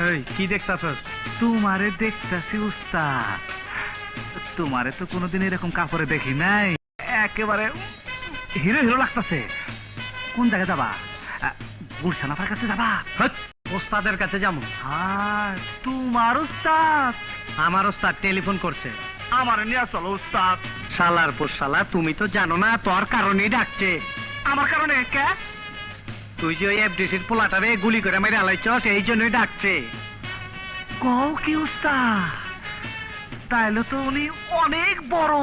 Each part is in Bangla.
এই কি দেখতাছস? তোমারে দেখতাছি উস্তাদ, তোমারে তো কোনোদিন এরকম কাপড়ে দেখি নাই, একেবারে হিরো হিরো লাগতাছে। কোন জায়গায় যাবা? গুলশানাফার কাছে যাবা? হ্যাঁ, ওস্তাদের কাছে যাবো। হ্যাঁ, তোমার উস্তাদ? আমার ওস্তাদ টেলিফোন করছে। আমার নিয়ে চলো উস্তাদ। শালার পর শালা, তুমি তো জানো না তোর কারণেই ডাকছে। আমার কারণে কে? তুই যে ওই এফডিসির পোলাটারে গুলি করে মেরে আলাইছস, এই জন্যই ডাকছে। কও কি উস্তাদ? তাইলে তো উনি অনেক বড়।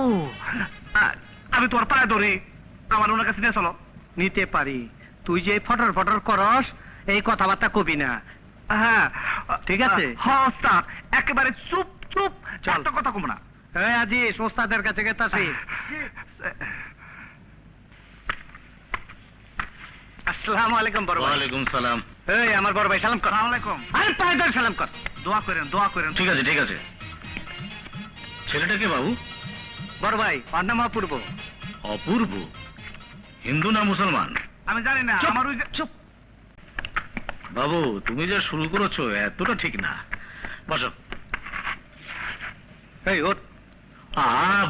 আমি তোর পায়ে ধরি, আমার ওনার কাছে নিয়ে চলো। নিতে পারি, তুই যে ফটর ফটর করস এই কথাবার্তা কবি না। হ্যাঁ ঠিক আছে। হ্যাঁ উস্তাদ, একেবারে চুপ চুপ, চল। একটা কথা কম না। এই আজিজ, ওস্তাদের কাছে গেতাছি। আসসালামু আলাইকুম বড় ভাই। ওয়ালাইকুম সালাম। এই আমার বড় ভাই, সালাম কর। আসসালামু আলাইকুম। আরে পায়ে ধরে সালাম কর। দোয়া করেন, দোয়া করেন। ঠিক আছে ঠিক আছে। ছেলেটা কে বাবু? বড় ভাই, ওর নাম অপূর্ব। অপূর্ব? হিন্দু না মুসলমান? আমি জানি না, চুপ, আমার ওই যে চুপ। বাবু তুমি যা শুরু করেছো এতটা ঠিক না। বসো। এই ওর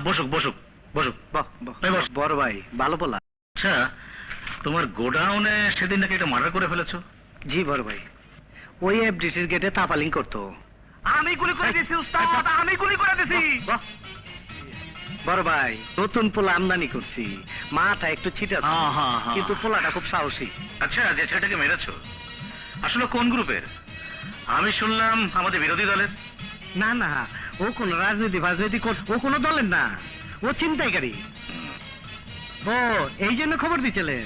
বসুক বসুক বসুক। বাহ বাহ। এই বস। বড় ভাই ভালো বলা। আচ্ছা, তোমার গোডাউনে সেদিন নাকি একটা মার্ডার করে ফেলেছো? জি বড় ভাই, ওই এফডিসির গেটে তাপালিং করতো। আমি গুলি করে দিছি উস্তাদ, আমি গুলি করে দিছি। বাহ। বড় ভাই, নতুন পোলা আমদানি করছি, মাথা একটু ছিটা, কিন্তু পোলাটা খুব সাহসী। আচ্ছা, যে ছেলেটাকে মেরেছো আসলে কোন গ্রুপের? আমি শুনলাম আমাদের বিরোধী দলের। না না, ও কোন রাজনীতি ও কোনো দলের না, ও ছিনতাইকারী। ও এই জন্য খবর দিচ্ছিলেন,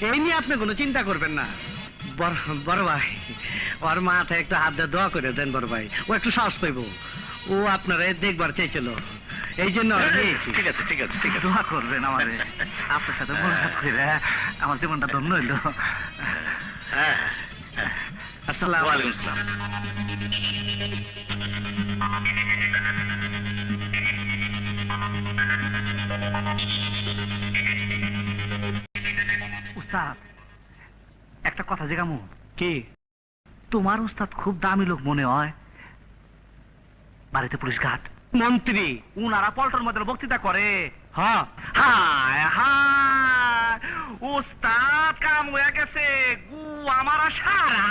এই নিয়ে আপনি কোনো চিন্তা করবেন না। বড় ভাই, ওর মাথায় একটু হাত দিয়ে দোয়া করে দেন বড় ভাই, ও একটু সাহস পাইব। ও আপনারা দেখবার চাইছিল, এই জন্য নিয়েছি। ঠিক আছে ঠিক আছে ঠিক আছে। দোয়া করবেন আমারে, আপনার সাথে মোলাকাত করে আমার জীবনটা ধন্য হইল। হ্যাঁ। আসসালামু ওয়ালাইকুম আসসালাম। উস্তাদ, একটা কথা জিজ্ঞামু। কি? তোমার উস্তাদ খুব দামি লোক মনে হয়, বাড়িতে পুলিশ ঘাট মন্ত্রী। উনারা পল্টন মধ্যে বক্তৃতা করে। হ্যাঁ, হায় হায়, উস্তাদ কাম হয়ে গেছে, গু আমার সারা।